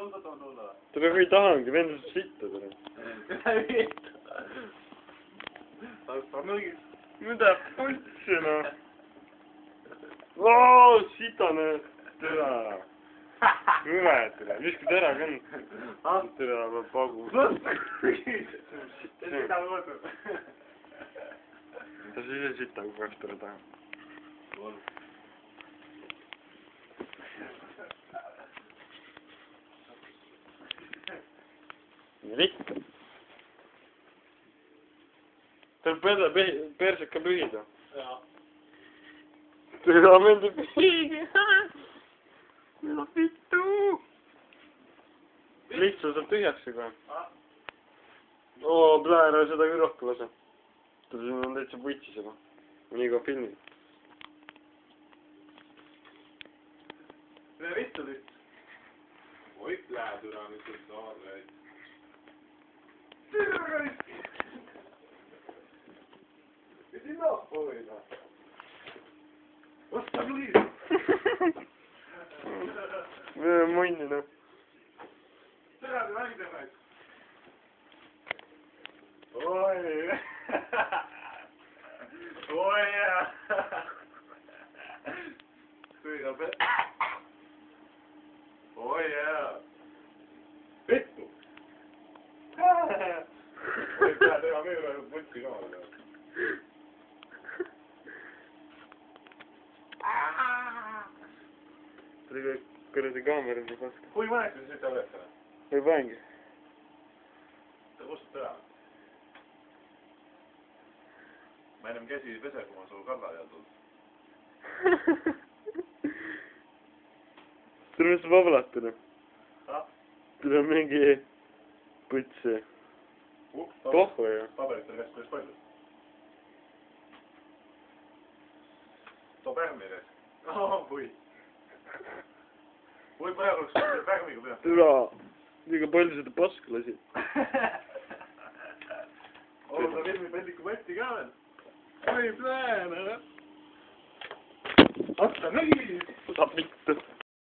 tulla, toon tulla. Tere või tahangi, vend on sitta tere. Ta on õigis. Mida putsi noh. Oo, sitane. Tere. Üle tere, viskad ära ka nüüd. Tere, peab pagu. Seda ma mõtlen. Ta siis ise sita, kui peaks tere taha. Rikk. Tal persed ka pühida. Jaa. Tere, meeldib pühida. Meil on vittu. Lihtsalt saab tühjaks juba. Oo, ära seda küll rohkem lase. Siin on täitsa putsis juba. Nii kui filmid. Mine vittu nüüd. Oi, lähed üle nüüd üldse aadreid. Ja siin nahku hoida. Osta küll. Munni noh. Tere, te mängida näid. Oi. Oi jah. Sõida peal. Oi jah. Vittu. Oi pea teha meile putsi ka. Tuli kuradi kaamera või paska. Kui mõneks siis ütle üles? Või pangi? Ta kustub ära. Ma ennem käsi ei pese, kui ma su kalla peal tulnud. Tule mis vabalatud. Tule mingi putsi. Pohhu ju. Paberit on käest kuidas palju. Too pärmi ees. Või. Või praegu oleks seda pärmiga peal. Türa. Liiga palju seda paska lasid. Olgu ta filmi pelliku võtti ka veel. Oi, pläänä. Otta nii! Saab mitte.